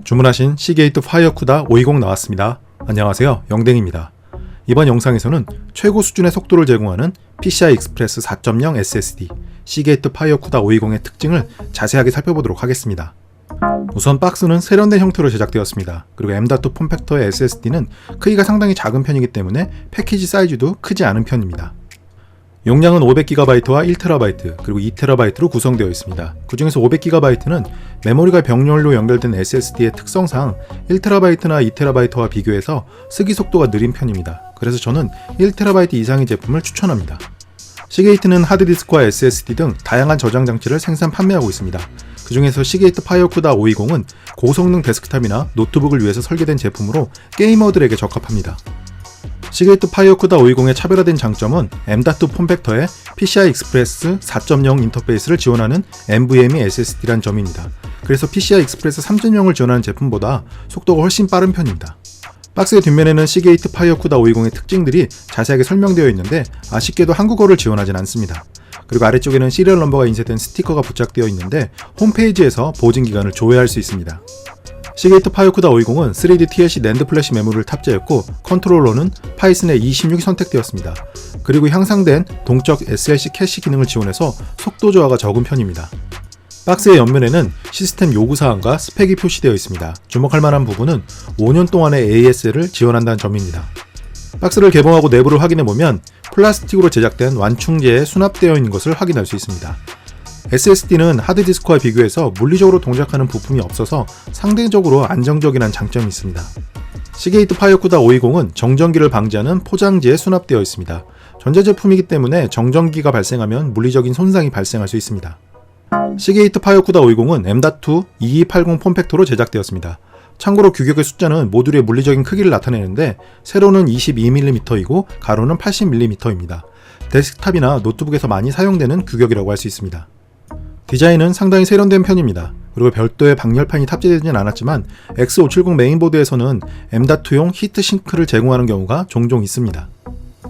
주문하신 시게이트 파이어쿠다 520 나왔습니다. 안녕하세요, 영댕입니다. 이번 영상에서는 최고 수준의 속도를 제공하는 PCI 익스프레스 4.0 SSD 시게이트 파이어쿠다 520의 특징을 자세하게 살펴보도록 하겠습니다. 우선 박스는 세련된 형태로 제작되었습니다. 그리고 M.2 폼팩터의 SSD는 크기가 상당히 작은 편이기 때문에 패키지 사이즈도 크지 않은 편입니다. 용량은 500GB와 1TB 그리고 2TB로 구성되어 있습니다. 그 중에서 500GB는 메모리가 병렬로 연결된 SSD의 특성상 1TB나 2TB와 비교해서 쓰기 속도가 느린 편입니다. 그래서 저는 1TB 이상의 제품을 추천합니다. 시게이트는 하드디스크와 SSD 등 다양한 저장 장치를 생산 판매하고 있습니다. 그 중에서 시게이트 파이어쿠다 520은 고성능 데스크탑이나 노트북을 위해서 설계된 제품으로 게이머들에게 적합합니다. 시게이트 파이어쿠다 520의 차별화된 장점은 M.2 폼팩터에 PCI 익스프레스 4.0 인터페이스를 지원하는 NVMe SSD란 점입니다. 그래서 PCI 익스프레스 3.0을 지원하는 제품보다 속도가 훨씬 빠른 편입니다. 박스의 뒷면에는 시게이트 파이어쿠다 520의 특징들이 자세하게 설명되어 있는데 아쉽게도 한국어를 지원하진 않습니다. 그리고 아래쪽에는 시리얼 넘버가 인쇄된 스티커가 부착되어 있는데 홈페이지에서 보증기간을 조회할 수 있습니다. 시게이트 파이어쿠다 520은 3D TLC 낸드 플래시 메모리를 탑재했고 컨트롤러는 파이슨의 E16이 선택되었습니다. 그리고 향상된 동적 SLC 캐시 기능을 지원해서 속도 저하가 적은 편입니다. 박스의 옆면에는 시스템 요구사항과 스펙이 표시되어 있습니다. 주목할 만한 부분은 5년 동안의 ASL을 지원한다는 점입니다. 박스를 개봉하고 내부를 확인해보면 플라스틱으로 제작된 완충제에 수납되어 있는 것을 확인할 수 있습니다. SSD는 하드디스크와 비교해서 물리적으로 동작하는 부품이 없어서 상대적으로 안정적이라는 장점이 있습니다. 시게이트 파이어쿠다 520은 정전기를 방지하는 포장지에 수납되어 있습니다. 전자제품이기 때문에 정전기가 발생하면 물리적인 손상이 발생할 수 있습니다. 시게이트 파이어쿠다 520은 M.2 2280 폼팩터로 제작되었습니다. 참고로 규격의 숫자는 모듈의 물리적인 크기를 나타내는데 세로는 22mm이고 가로는 80mm입니다. 데스크탑이나 노트북에서 많이 사용되는 규격이라고 할 수 있습니다. 디자인은 상당히 세련된 편입니다. 그리고 별도의 방열판이 탑재되진 않았지만 X570 메인보드에서는 M.2용 히트싱크를 제공하는 경우가 종종 있습니다.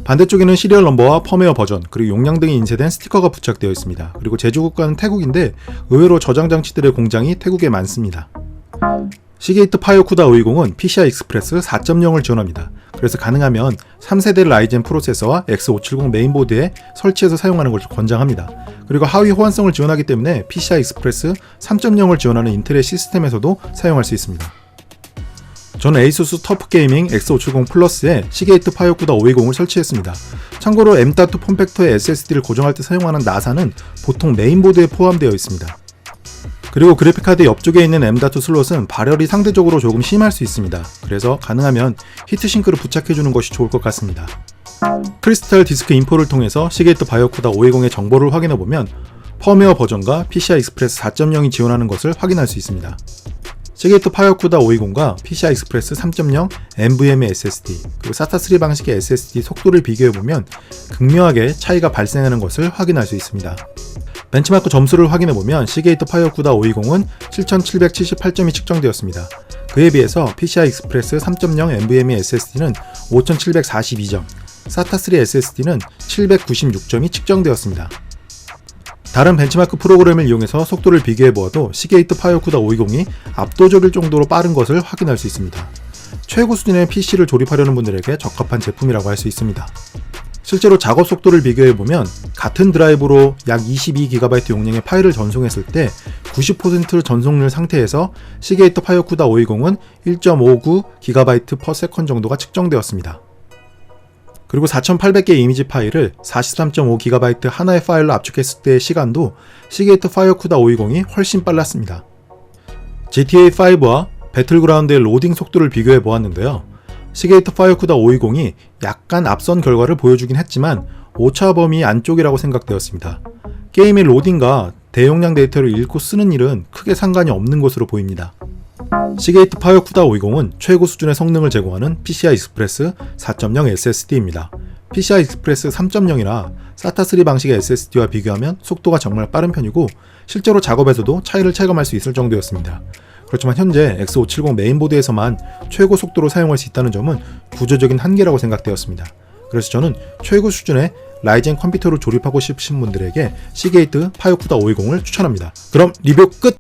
반대쪽에는 시리얼 넘버와 펌웨어 버전, 그리고 용량 등이 인쇄된 스티커가 부착되어 있습니다. 그리고 제조국가는 태국인데 의외로 저장 장치들의 공장이 태국에 많습니다. 시게이트 파이어쿠다 520은 PCI 익스프레스 4.0을 지원합니다. 그래서 가능하면 3세대 라이젠 프로세서와 X570 메인보드에 설치해서 사용하는 것을 권장합니다. 그리고 하위 호환성을 지원하기 때문에 PCI 익스프레스 3.0을 지원하는 인텔의 시스템에서도 사용할 수 있습니다. 저는 에이수스 터프게이밍 X570 플러스에 시게이트 파이어쿠다 520을 설치했습니다. 참고로 M.2 폼팩터의 SSD를 고정할 때 사용하는 나사는 보통 메인보드에 포함되어 있습니다. 그리고 그래픽카드 옆쪽에 있는 M.2 슬롯은 발열이 상대적으로 조금 심할 수 있습니다. 그래서 가능하면 히트싱크를 부착해주는 것이 좋을 것 같습니다. 크리스탈 디스크 인포를 통해서 시게이트 파이어쿠다 520의 정보를 확인해보면 펌웨어 버전과 PCI 익스프레스 4.0이 지원하는 것을 확인할 수 있습니다. 시게이트 파이어쿠다 520과 PCI 익스프레스 3.0 NVMe SSD 그리고 SATA3 방식의 SSD 속도를 비교해보면 극명하게 차이가 발생하는 것을 확인할 수 있습니다. 벤치마크 점수를 확인해보면 시게이트 파이어쿠다 520은 7778점이 측정되었습니다. 그에 비해서 PCI 익스프레스 3.0 NVMe SSD는 5742점, SATA3 SSD는 796점이 측정되었습니다. 다른 벤치마크 프로그램을 이용해서 속도를 비교해보아도 시게이트 파이어쿠다 520이 압도적일 정도로 빠른 것을 확인할 수 있습니다. 최고 수준의 PC를 조립하려는 분들에게 적합한 제품이라고 할 수 있습니다. 실제로 작업 속도를 비교해보면 같은 드라이브로 약 22GB 용량의 파일을 전송했을 때 90% 전송률 상태에서 시게이트 파이어쿠다 520은 1.59GB/s 정도가 측정되었습니다. 그리고 4800개의 이미지 파일을 43.5GB 하나의 파일로 압축했을 때의 시간도 시게이트 파이어쿠다 520이 훨씬 빨랐습니다. GTA5와 배틀그라운드의 로딩 속도를 비교해 보았는데요. 시게이트 파이어쿠다 520이 약간 앞선 결과를 보여주긴 했지만 오차 범위 안쪽이라고 생각되었습니다. 게임의 로딩과 대용량 데이터를 읽고 쓰는 일은 크게 상관이 없는 것으로 보입니다. 시게이트 파이어쿠다 520은 최고 수준의 성능을 제공하는 PCI 익스프레스 4.0 SSD입니다. PCI 익스프레스 3.0이나 SATA3 방식의 SSD와 비교하면 속도가 정말 빠른 편이고 실제로 작업에서도 차이를 체감할 수 있을 정도였습니다. 그렇지만 현재 X570 메인보드에서만 최고 속도로 사용할 수 있다는 점은 구조적인 한계라고 생각되었습니다. 그래서 저는 최고 수준의 라이젠 컴퓨터를 조립하고 싶으신 분들에게 시게이트 파이어쿠다 520을 추천합니다. 그럼 리뷰 끝!